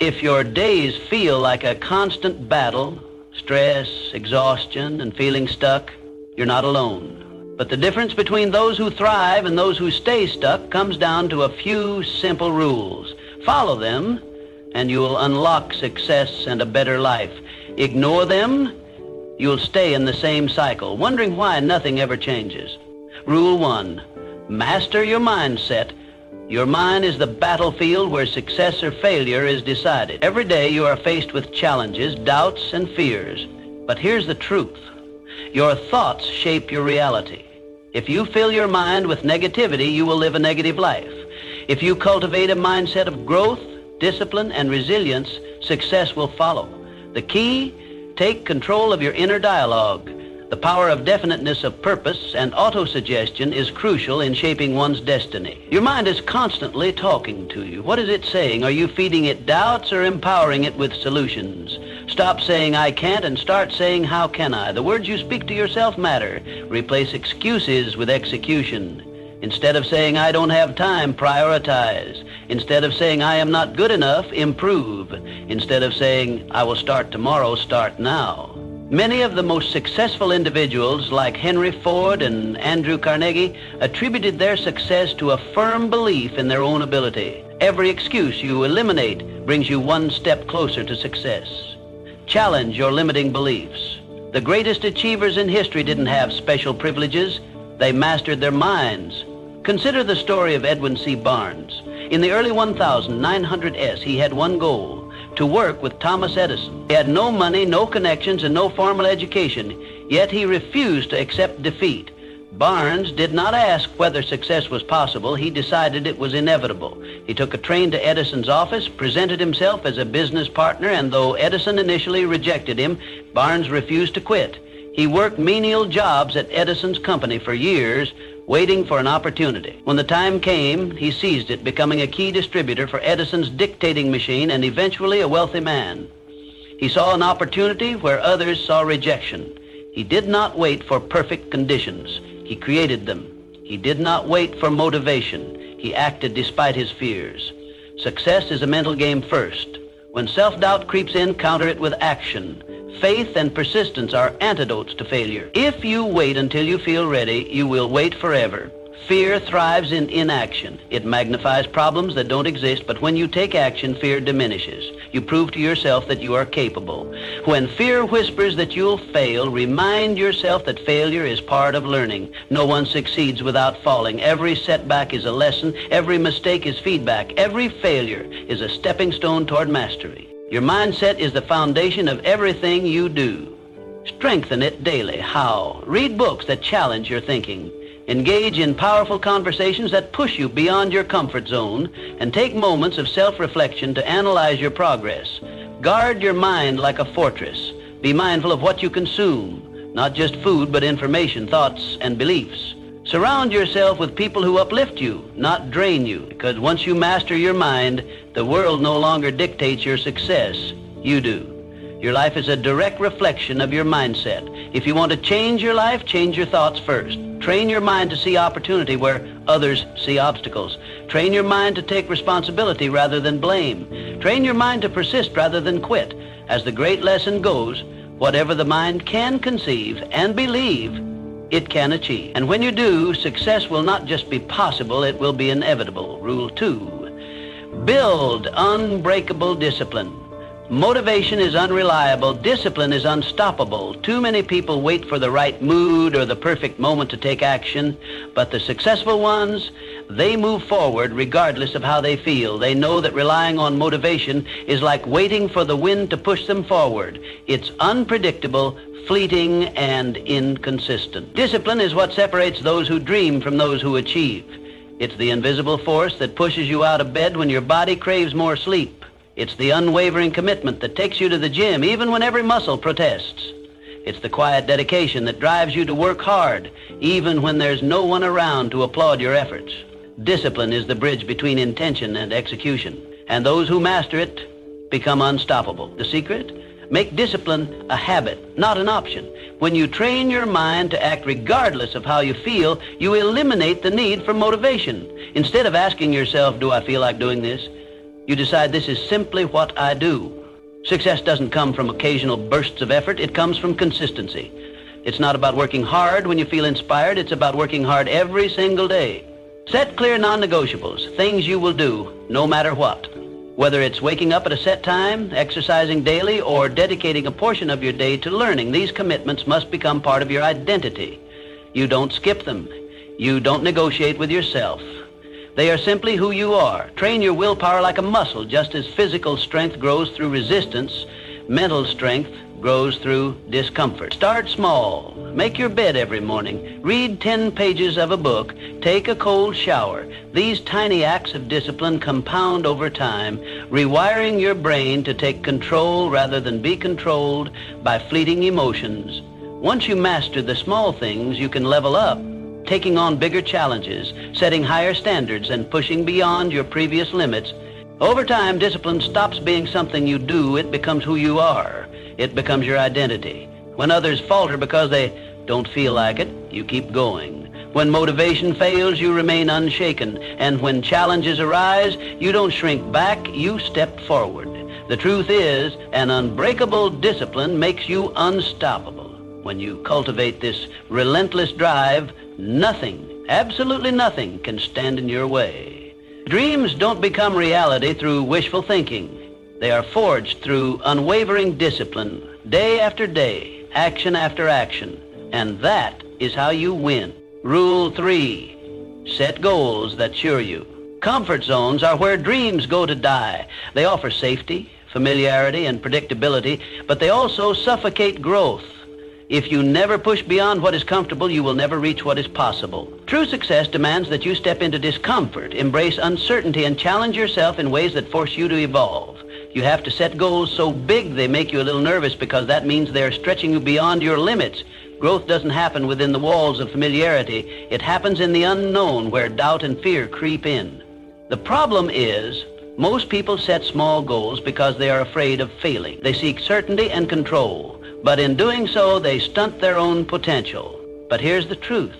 If your days feel like a constant battle, stress, exhaustion, and feeling stuck, you're not alone. But the difference between those who thrive and those who stay stuck comes down to a few simple rules. Follow them, and you'll unlock success and a better life. Ignore them, you'll stay in the same cycle, wondering why nothing ever changes. Rule 1, master your mindset. Your mind is the battlefield where success or failure is decided. Every day you are faced with challenges, doubts, and fears. But here's the truth. Your thoughts shape your reality. If you fill your mind with negativity, you will live a negative life. If you cultivate a mindset of growth, discipline, and resilience, success will follow. The key, take control of your inner dialogue. The power of definiteness of purpose and autosuggestion is crucial in shaping one's destiny. Your mind is constantly talking to you. What is it saying? Are you feeding it doubts or empowering it with solutions? Stop saying, I can't, and start saying, how can I? The words you speak to yourself matter. Replace excuses with execution. Instead of saying, I don't have time, prioritize. Instead of saying, I am not good enough, improve. Instead of saying, I will start tomorrow, start now. Many of the most successful individuals, like Henry Ford and Andrew Carnegie, attributed their success to a firm belief in their own ability. Every excuse you eliminate brings you one step closer to success. Challenge your limiting beliefs. The greatest achievers in history didn't have special privileges. They mastered their minds. Consider the story of Edwin C. Barnes. In the early 1900s, he had one goal: to work with Thomas Edison. He had no money, no connections, and no formal education, yet he refused to accept defeat. Barnes did not ask whether success was possible. He decided it was inevitable. He took a train to Edison's office, presented himself as a business partner, and though Edison initially rejected him, Barnes refused to quit. He worked menial jobs at Edison's company for years, waiting for an opportunity. When the time came, he seized it, becoming a key distributor for Edison's dictating machine and eventually a wealthy man. He saw an opportunity where others saw rejection. He did not wait for perfect conditions. He created them. He did not wait for motivation. He acted despite his fears. Success is a mental game first. When self-doubt creeps in, counter it with action. Faith and persistence are antidotes to failure. If you wait until you feel ready, you will wait forever. Fear thrives in inaction. It magnifies problems that don't exist, but when you take action, fear diminishes. You prove to yourself that you are capable. When fear whispers that you'll fail, remind yourself that failure is part of learning. No one succeeds without falling. Every setback is a lesson. Every mistake is feedback. Every failure is a stepping stone toward mastery. Your mindset is the foundation of everything you do. Strengthen it daily. How? Read books that challenge your thinking. Engage in powerful conversations that push you beyond your comfort zone, and take moments of self-reflection to analyze your progress. Guard your mind like a fortress. Be mindful of what you consume, not just food, but information, thoughts, and beliefs. Surround yourself with people who uplift you, not drain you, because once you master your mind, the world no longer dictates your success. You do. Your life is a direct reflection of your mindset. If you want to change your life, change your thoughts first. Train your mind to see opportunity where others see obstacles. Train your mind to take responsibility rather than blame. Train your mind to persist rather than quit. As the great lesson goes, whatever the mind can conceive and believe, it can achieve. And when you do, success will not just be possible, it will be inevitable. Rule 2, build unbreakable discipline. Motivation is unreliable. Discipline is unstoppable. Too many people wait for the right mood or the perfect moment to take action, but the successful ones, they move forward regardless of how they feel. They know that relying on motivation is like waiting for the wind to push them forward. It's unpredictable, fleeting, and inconsistent. Discipline is what separates those who dream from those who achieve. It's the invisible force that pushes you out of bed when your body craves more sleep. It's the unwavering commitment that takes you to the gym even when every muscle protests. It's the quiet dedication that drives you to work hard even when there's no one around to applaud your efforts. Discipline is the bridge between intention and execution, and those who master it become unstoppable. The secret? Make discipline a habit, not an option. When you train your mind to act regardless of how you feel, you eliminate the need for motivation. Instead of asking yourself, do I feel like doing this? You decide this is simply what I do. Success doesn't come from occasional bursts of effort. It comes from consistency. It's not about working hard when you feel inspired. It's about working hard every single day. Set clear non-negotiables, things you will do no matter what. Whether it's waking up at a set time, exercising daily, or dedicating a portion of your day to learning, these commitments must become part of your identity. You don't skip them. You don't negotiate with yourself. They are simply who you are. Train your willpower like a muscle. Just as physical strength grows through resistance, mental strength grows through discomfort. Start small. Make your bed every morning. Read 10 pages of a book. Take a cold shower. These tiny acts of discipline compound over time, rewiring your brain to take control rather than be controlled by fleeting emotions. Once you master the small things, you can level up, taking on bigger challenges, setting higher standards, and pushing beyond your previous limits. Over time, discipline stops being something you do. It becomes who you are. It becomes your identity. When others falter because they don't feel like it, you keep going. When motivation fails, you remain unshaken. And when challenges arise, you don't shrink back, you step forward. The truth is, an unbreakable discipline makes you unstoppable. When you cultivate this relentless drive, nothing, absolutely nothing, can stand in your way. Dreams don't become reality through wishful thinking. They are forged through unwavering discipline, day after day, action after action. And that is how you win. Rule 3, set goals that sure you. Comfort zones are where dreams go to die. They offer safety, familiarity, and predictability, but they also suffocate growth. If you never push beyond what is comfortable, you will never reach what is possible. True success demands that you step into discomfort, embrace uncertainty, and challenge yourself in ways that force you to evolve. You have to set goals so big they make you a little nervous, because that means they're stretching you beyond your limits. Growth doesn't happen within the walls of familiarity. It happens in the unknown, where doubt and fear creep in. The problem is, most people set small goals because they are afraid of failing. They seek certainty and control. But in doing so, they stunt their own potential. But here's the truth.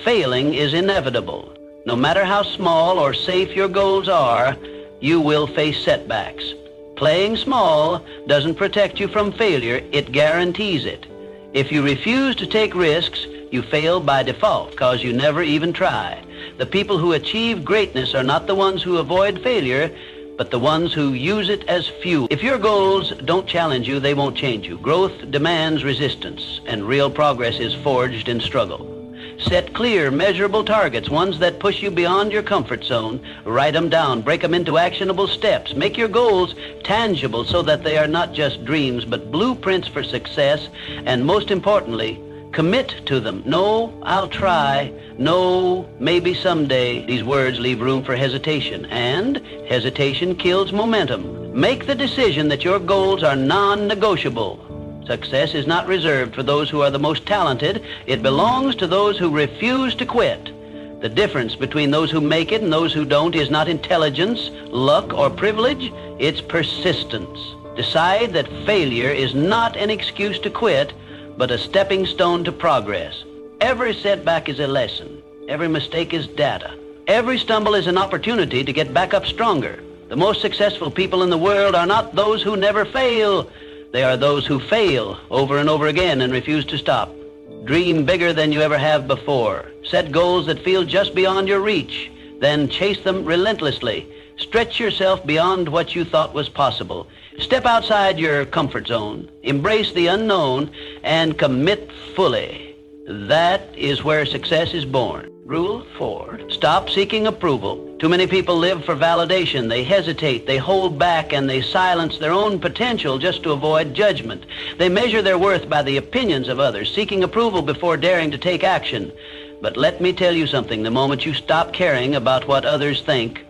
Failing is inevitable. No matter how small or safe your goals are, you will face setbacks. Playing small doesn't protect you from failure, it guarantees it. If you refuse to take risks, you fail by default, because you never even try. The people who achieve greatness are not the ones who avoid failure, but the ones who use it as fuel. If your goals don't challenge you, they won't change you. Growth demands resistance, and real progress is forged in struggle. Set clear, measurable targets, ones that push you beyond your comfort zone. Write them down, break them into actionable steps. Make your goals tangible so that they are not just dreams, but blueprints for success, and most importantly, commit to them. No, I'll try. No, maybe someday. These words leave room for hesitation, and hesitation kills momentum. Make the decision that your goals are non-negotiable. Success is not reserved for those who are the most talented. It belongs to those who refuse to quit. The difference between those who make it and those who don't is not intelligence, luck, or privilege. It's persistence. Decide that failure is not an excuse to quit, but a stepping stone to progress. Every setback is a lesson. Every mistake is data. Every stumble is an opportunity to get back up stronger. The most successful people in the world are not those who never fail. They are those who fail over and over again and refuse to stop. Dream bigger than you ever have before. Set goals that feel just beyond your reach. Then chase them relentlessly. Stretch yourself beyond what you thought was possible. Step outside your comfort zone. Embrace the unknown and commit fully. That is where success is born. Rule 4, stop seeking approval. Too many people live for validation. They hesitate, they hold back, and they silence their own potential just to avoid judgment. They measure their worth by the opinions of others, seeking approval before daring to take action. But let me tell you something. The moment you stop caring about what others think,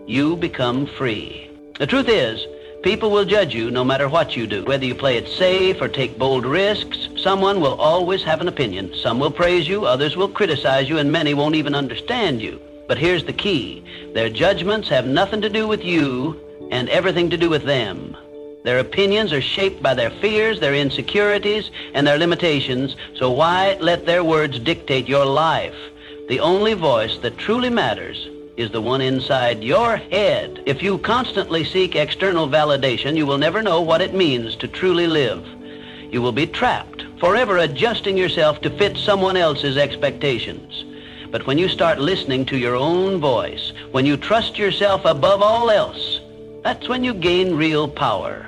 you become free. The truth is, people will judge you no matter what you do. Whether you play it safe or take bold risks, someone will always have an opinion. Some will praise you, others will criticize you, and many won't even understand you. But here's the key. Their judgments have nothing to do with you and everything to do with them. Their opinions are shaped by their fears, their insecurities, and their limitations, so why let their words dictate your life? The only voice that truly matters is the one inside your head. If you constantly seek external validation, you will never know what it means to truly live. You will be trapped, forever adjusting yourself to fit someone else's expectations. But when you start listening to your own voice, when you trust yourself above all else, that's when you gain real power.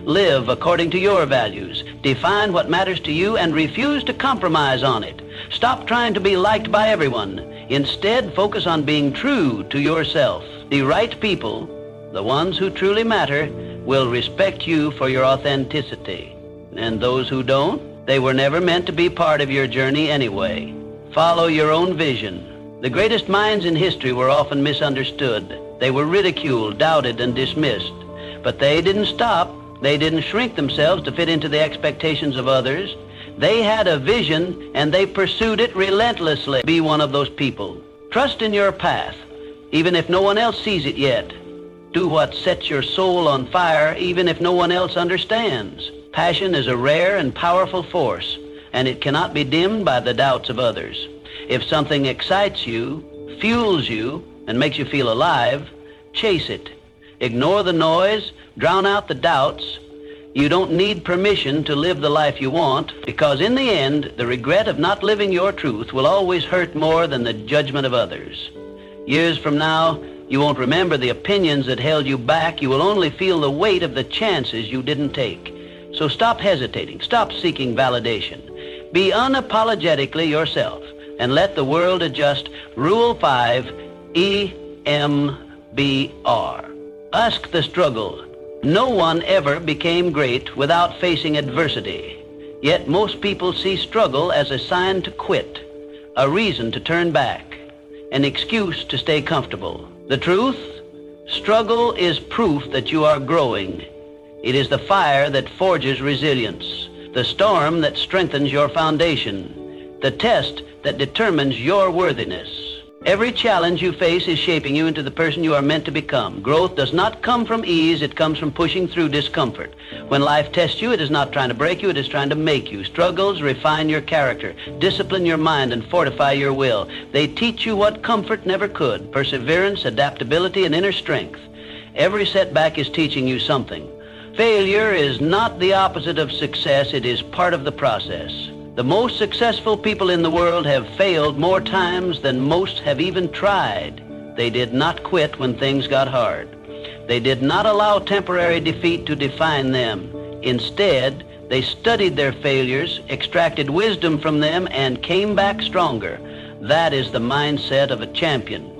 Live according to your values. Define what matters to you and refuse to compromise on it. Stop trying to be liked by everyone. Instead, focus on being true to yourself. The right people, the ones who truly matter, will respect you for your authenticity. And those who don't, they were never meant to be part of your journey anyway. Follow your own vision. The greatest minds in history were often misunderstood. They were ridiculed, doubted, and dismissed. But they didn't stop. They didn't shrink themselves to fit into the expectations of others. They had a vision, and they pursued it relentlessly. Be one of those people. Trust in your path, even if no one else sees it yet. Do what sets your soul on fire, even if no one else understands. Passion is a rare and powerful force, and it cannot be dimmed by the doubts of others. If something excites you, fuels you, and makes you feel alive, chase it. Ignore the noise, drown out the doubts. You don't need permission to live the life you want, because in the end, the regret of not living your truth will always hurt more than the judgment of others. Years from now, you won't remember the opinions that held you back. You will only feel the weight of the chances you didn't take. So stop hesitating. Stop seeking validation. Be unapologetically yourself and let the world adjust. Rule 5, EMBR. Ask the struggle. No one ever became great without facing adversity. Yet most people see struggle as a sign to quit, a reason to turn back, an excuse to stay comfortable. The truth? Struggle is proof that you are growing. It is the fire that forges resilience, the storm that strengthens your foundation, the test that determines your worthiness. Every challenge you face is shaping you into the person you are meant to become. Growth does not come from ease, it comes from pushing through discomfort. When life tests you, it is not trying to break you, it is trying to make you. Struggles refine your character, discipline your mind, and fortify your will. They teach you what comfort never could: perseverance, adaptability, and inner strength. Every setback is teaching you something. Failure is not the opposite of success, it is part of the process. The most successful people in the world have failed more times than most have even tried. They did not quit when things got hard. They did not allow temporary defeat to define them. Instead, they studied their failures, extracted wisdom from them, and came back stronger. That is the mindset of a champion.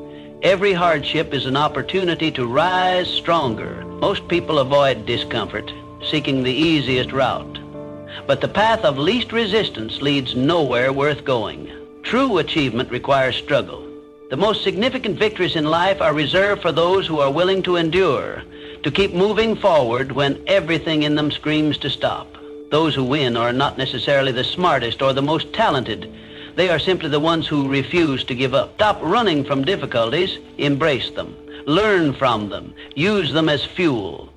Every hardship is an opportunity to rise stronger. Most people avoid discomfort, seeking the easiest route. But the path of least resistance leads nowhere worth going. True achievement requires struggle. The most significant victories in life are reserved for those who are willing to endure, to keep moving forward when everything in them screams to stop. Those who win are not necessarily the smartest or the most talented. They are simply the ones who refuse to give up. Stop running from difficulties, embrace them. Learn from them. Use them as fuel.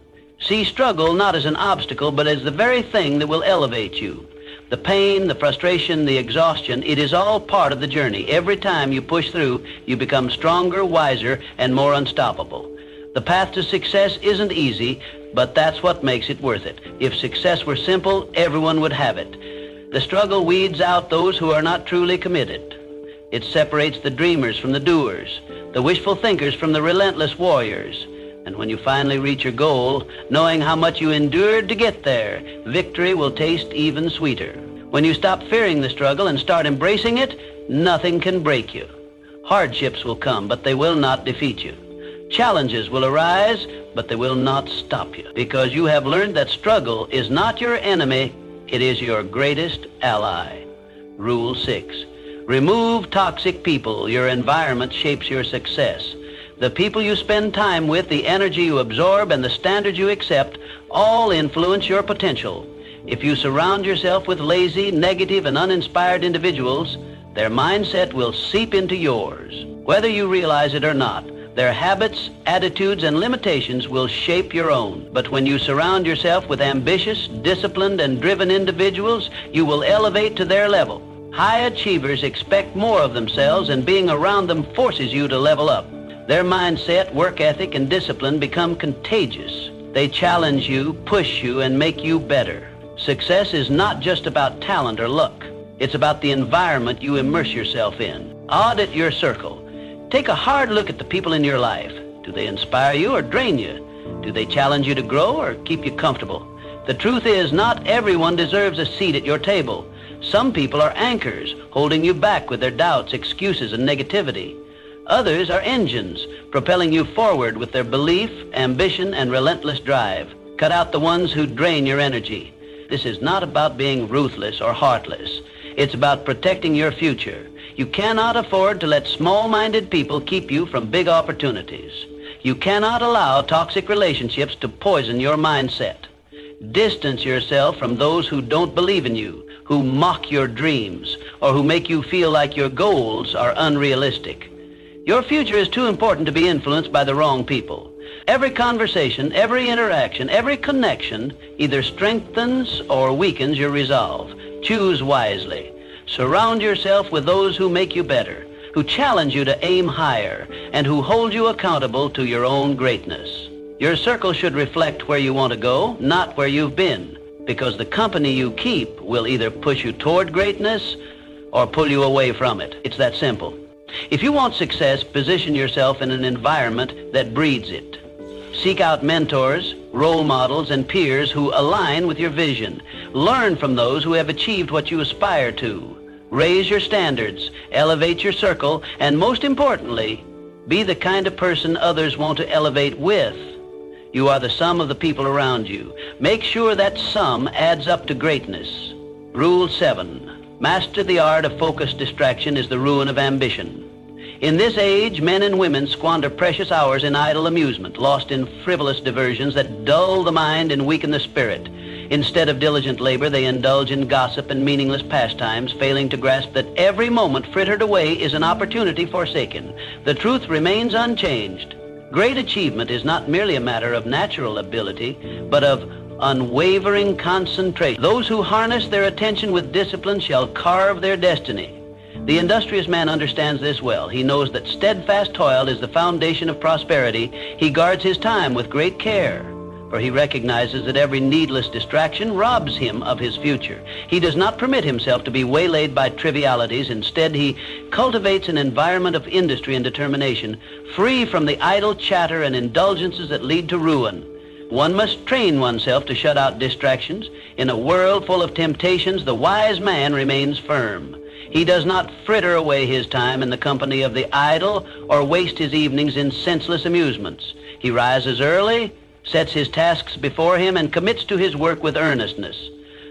See struggle not as an obstacle, but as the very thing that will elevate you. The pain, the frustration, the exhaustion, it is all part of the journey. Every time you push through, you become stronger, wiser, and more unstoppable. The path to success isn't easy, but that's what makes it worth it. If success were simple, everyone would have it. The struggle weeds out those who are not truly committed. It separates the dreamers from the doers, the wishful thinkers from the relentless warriors. And when you finally reach your goal, knowing how much you endured to get there, victory will taste even sweeter. When you stop fearing the struggle and start embracing it, nothing can break you. Hardships will come, but they will not defeat you. Challenges will arise, but they will not stop you, because you have learned that struggle is not your enemy, it is your greatest ally. Rule 6. Remove toxic people. Your environment shapes your success. The people you spend time with, the energy you absorb, and the standards you accept all influence your potential. If you surround yourself with lazy, negative, and uninspired individuals, their mindset will seep into yours. Whether you realize it or not, their habits, attitudes, and limitations will shape your own. But when you surround yourself with ambitious, disciplined, and driven individuals, you will elevate to their level. High achievers expect more of themselves, and being around them forces you to level up. Their mindset, work ethic, and discipline become contagious. They challenge you, push you, and make you better. Success is not just about talent or luck. It's about the environment you immerse yourself in. Audit your circle. Take a hard look at the people in your life. Do they inspire you or drain you? Do they challenge you to grow or keep you comfortable? The truth is, not everyone deserves a seat at your table. Some people are anchors, holding you back with their doubts, excuses, and negativity. Others are engines, propelling you forward with their belief, ambition, and relentless drive. Cut out the ones who drain your energy. This is not about being ruthless or heartless. It's about protecting your future. You cannot afford to let small-minded people keep you from big opportunities. You cannot allow toxic relationships to poison your mindset. Distance yourself from those who don't believe in you, who mock your dreams, or who make you feel like your goals are unrealistic. Your future is too important to be influenced by the wrong people. Every conversation, every interaction, every connection either strengthens or weakens your resolve. Choose wisely. Surround yourself with those who make you better, who challenge you to aim higher, and who hold you accountable to your own greatness. Your circle should reflect where you want to go, not where you've been, because the company you keep will either push you toward greatness or pull you away from it. It's that simple. If you want success, position yourself in an environment that breeds it. Seek out mentors, role models, and peers who align with your vision. Learn from those who have achieved what you aspire to. Raise your standards, elevate your circle, and most importantly, be the kind of person others want to elevate with. You are the sum of the people around you. Make sure that sum adds up to greatness. Rule 7. Master the art of focused distraction is the ruin of ambition. In this age, men and women squander precious hours in idle amusement, lost in frivolous diversions that dull the mind and weaken the spirit. Instead of diligent labor, they indulge in gossip and meaningless pastimes, failing to grasp that every moment frittered away is an opportunity forsaken. The truth remains unchanged. Great achievement is not merely a matter of natural ability, but of unwavering concentration. Those who harness their attention with discipline shall carve their destiny. The industrious man understands this well. He knows that steadfast toil is the foundation of prosperity. He guards his time with great care, for he recognizes that every needless distraction robs him of his future. He does not permit himself to be waylaid by trivialities. Instead, he cultivates an environment of industry and determination, free from the idle chatter and indulgences that lead to ruin. One must train oneself to shut out distractions. In a world full of temptations, the wise man remains firm. He does not fritter away his time in the company of the idle or waste his evenings in senseless amusements. He rises early, sets his tasks before him, and commits to his work with earnestness.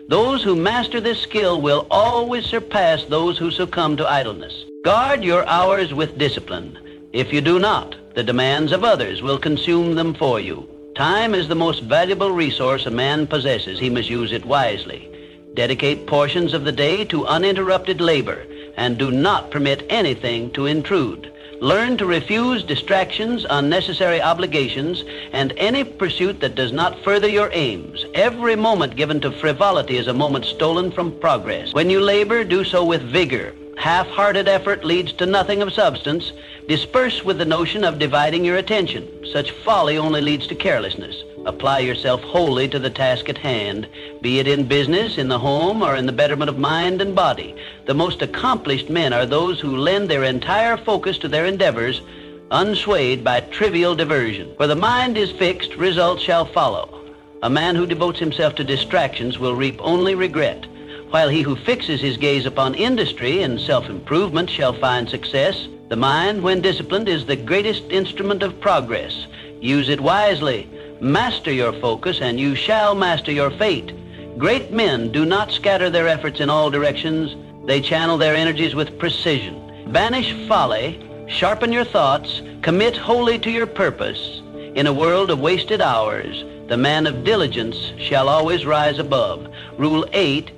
Those who master this skill will always surpass those who succumb to idleness. Guard your hours with discipline. If you do not, the demands of others will consume them for you. Time is the most valuable resource a man possesses. He must use it wisely. Dedicate portions of the day to uninterrupted labor, and do not permit anything to intrude. Learn to refuse distractions, unnecessary obligations, and any pursuit that does not further your aims. Every moment given to frivolity is a moment stolen from progress. When you labor, do so with vigor. Half-hearted effort leads to nothing of substance. Disperse with the notion of dividing your attention. Such folly only leads to carelessness. Apply yourself wholly to the task at hand, be it in business, in the home, or in the betterment of mind and body. The most accomplished men are those who lend their entire focus to their endeavors, unswayed by trivial diversion. Where the mind is fixed, results shall follow. A man who devotes himself to distractions will reap only regret, while he who fixes his gaze upon industry and self-improvement shall find success. The mind, when disciplined, is the greatest instrument of progress. Use it wisely. Master your focus, and you shall master your fate. Great men do not scatter their efforts in all directions. They channel their energies with precision. Banish folly, sharpen your thoughts, commit wholly to your purpose. In a world of wasted hours, the man of diligence shall always rise above. Rule 8,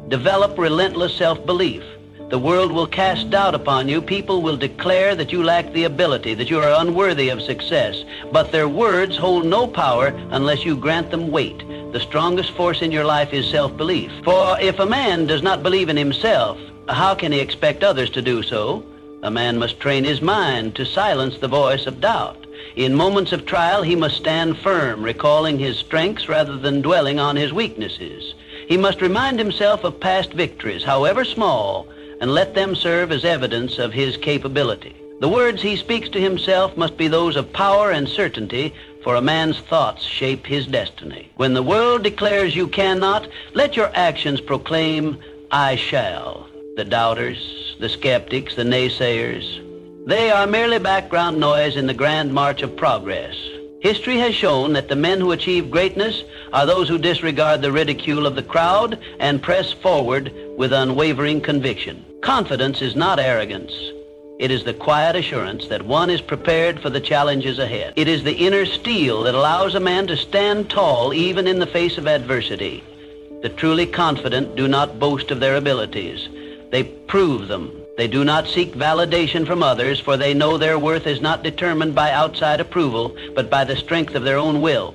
develop relentless self-belief. The world will cast doubt upon you. People will declare that you lack the ability, that you are unworthy of success. But their words hold no power unless you grant them weight. The strongest force in your life is self-belief. For if a man does not believe in himself, how can he expect others to do so? A man must train his mind to silence the voice of doubt. In moments of trial, he must stand firm, recalling his strengths rather than dwelling on his weaknesses. He must remind himself of past victories, however small, and let them serve as evidence of his capability. The words he speaks to himself must be those of power and certainty, for a man's thoughts shape his destiny. When the world declares you cannot, let your actions proclaim, I shall. The doubters, the skeptics, the naysayers, they are merely background noise in the grand march of progress. History has shown that the men who achieve greatness are those who disregard the ridicule of the crowd and press forward with unwavering conviction. Confidence is not arrogance. It is the quiet assurance that one is prepared for the challenges ahead. It is the inner steel that allows a man to stand tall even in the face of adversity. The truly confident do not boast of their abilities. They prove them. They do not seek validation from others, for they know their worth is not determined by outside approval, but by the strength of their own will.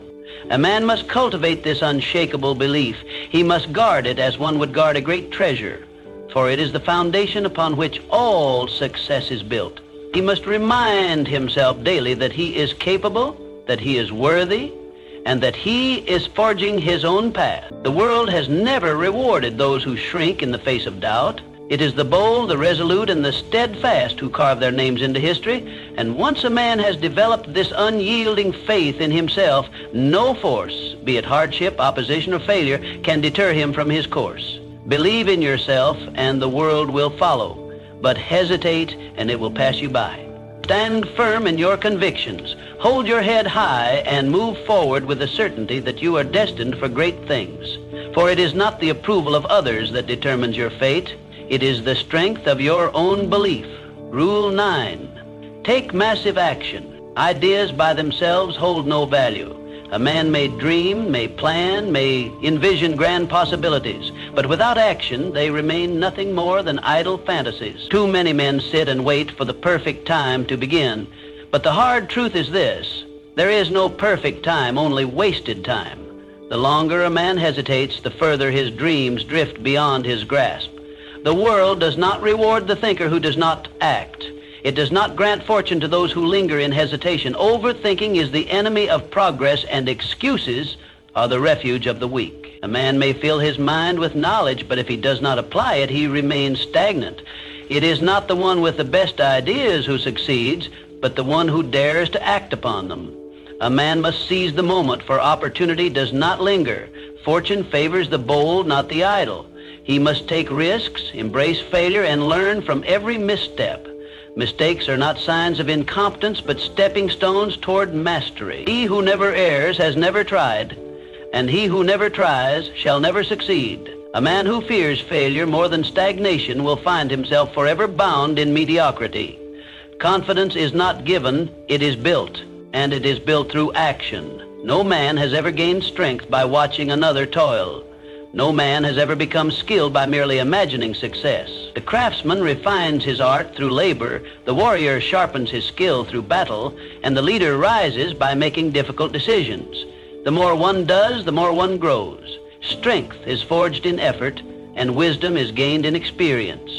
A man must cultivate this unshakable belief. He must guard it as one would guard a great treasure, for it is the foundation upon which all success is built. He must remind himself daily that he is capable, that he is worthy, and that he is forging his own path. The world has never rewarded those who shrink in the face of doubt. It is the bold, the resolute, and the steadfast who carve their names into history. And once a man has developed this unyielding faith in himself, no force, be it hardship, opposition, or failure, can deter him from his course. Believe in yourself, and the world will follow. But hesitate, and it will pass you by. Stand firm in your convictions. Hold your head high, and move forward with the certainty that you are destined for great things. For it is not the approval of others that determines your fate. It is the strength of your own belief. Rule 9. Take massive action. Ideas by themselves hold no value. A man may dream, may plan, may envision grand possibilities, but without action, they remain nothing more than idle fantasies. Too many men sit and wait for the perfect time to begin. But the hard truth is this: there is no perfect time, only wasted time. The longer a man hesitates, the further his dreams drift beyond his grasp. The world does not reward the thinker who does not act. It does not grant fortune to those who linger in hesitation. Overthinking is the enemy of progress, and excuses are the refuge of the weak. A man may fill his mind with knowledge, but if he does not apply it, he remains stagnant. It is not the one with the best ideas who succeeds, but the one who dares to act upon them. A man must seize the moment, for opportunity does not linger. Fortune favors the bold, not the idle. He must take risks, embrace failure, and learn from every misstep. Mistakes are not signs of incompetence, but stepping stones toward mastery. He who never errs has never tried, and he who never tries shall never succeed. A man who fears failure more than stagnation will find himself forever bound in mediocrity. Confidence is not given, it is built, and it is built through action. No man has ever gained strength by watching another toil. No man has ever become skilled by merely imagining success. The craftsman refines his art through labor, the warrior sharpens his skill through battle, and the leader rises by making difficult decisions. The more one does, the more one grows. Strength is forged in effort, and wisdom is gained in experience.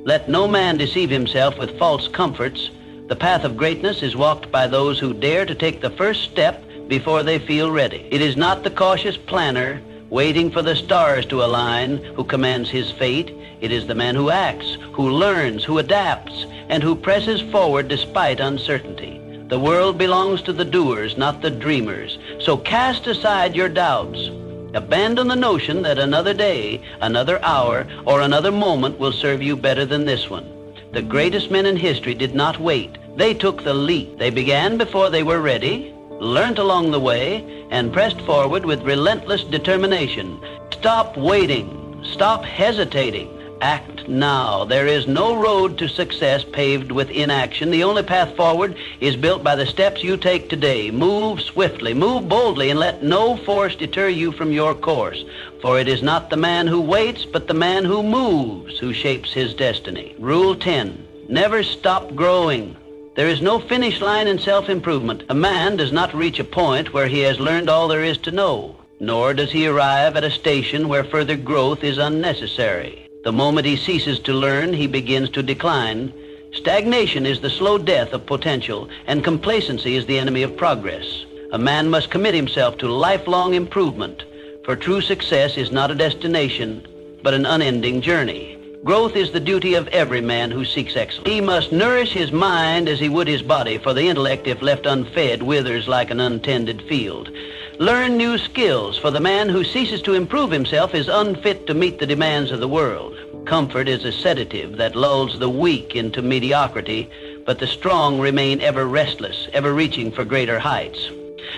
Let no man deceive himself with false comforts. The path of greatness is walked by those who dare to take the first step before they feel ready. It is not the cautious planner waiting for the stars to align who commands his fate. It is the man who acts, who learns, who adapts, and who presses forward despite uncertainty. The world belongs to the doers, not the dreamers. So cast aside your doubts. Abandon the notion that another day, another hour, or another moment will serve you better than this one. The greatest men in history did not wait. They took the leap. They began before they were ready, learnt along the way, and pressed forward with relentless determination. Stop waiting. Stop hesitating. Act now. There is no road to success paved with inaction. The only path forward is built by the steps you take today. Move swiftly, move boldly, and let no force deter you from your course. For it is not the man who waits, but the man who moves who shapes his destiny. Rule 10. Never stop growing. There is no finish line in self-improvement. A man does not reach a point where he has learned all there is to know, nor does he arrive at a station where further growth is unnecessary. The moment he ceases to learn, he begins to decline. Stagnation is the slow death of potential, and complacency is the enemy of progress. A man must commit himself to lifelong improvement, for true success is not a destination, but an unending journey. Growth is the duty of every man who seeks excellence. He must nourish his mind as he would his body, for the intellect, if left unfed, withers like an untended field. Learn new skills, for the man who ceases to improve himself is unfit to meet the demands of the world. Comfort is a sedative that lulls the weak into mediocrity, but the strong remain ever restless, ever reaching for greater heights.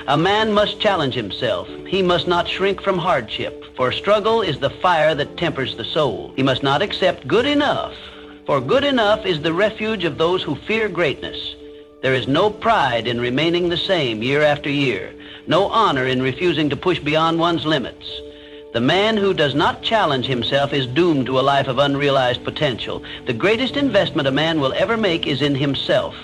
A man must challenge himself. He must not shrink from hardship, for struggle is the fire that tempers the soul. He must not accept good enough, for good enough is the refuge of those who fear greatness. There is no pride in remaining the same year after year, no honor in refusing to push beyond one's limits. The man who does not challenge himself is doomed to a life of unrealized potential. The greatest investment a man will ever make is in himself.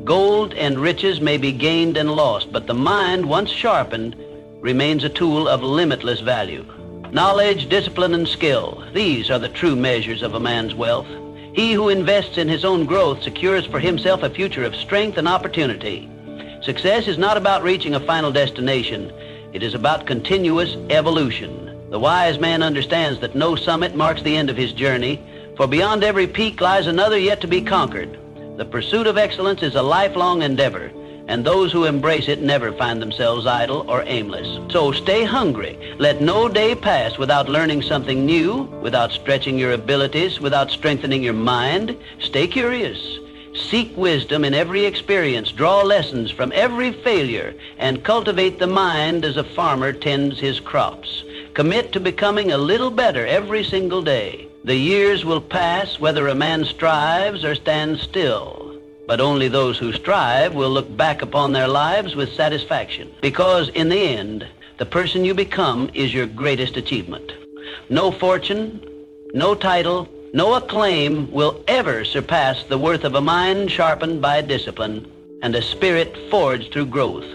Gold and riches may be gained and lost, but the mind, once sharpened, remains a tool of limitless value. Knowledge, discipline, and skill, these are the true measures of a man's wealth. He who invests in his own growth secures for himself a future of strength and opportunity. Success is not about reaching a final destination. It is about continuous evolution. The wise man understands that no summit marks the end of his journey, for beyond every peak lies another yet to be conquered. The pursuit of excellence is a lifelong endeavor, and those who embrace it never find themselves idle or aimless. So stay hungry. Let no day pass without learning something new, without stretching your abilities, without strengthening your mind. Stay curious. Seek wisdom in every experience. Draw lessons from every failure, and cultivate the mind as a farmer tends his crops. Commit to becoming a little better every single day. The years will pass whether a man strives or stands still, but only those who strive will look back upon their lives with satisfaction, because in the end, the person you become is your greatest achievement. No fortune, no title, no acclaim will ever surpass the worth of a mind sharpened by discipline and a spirit forged through growth.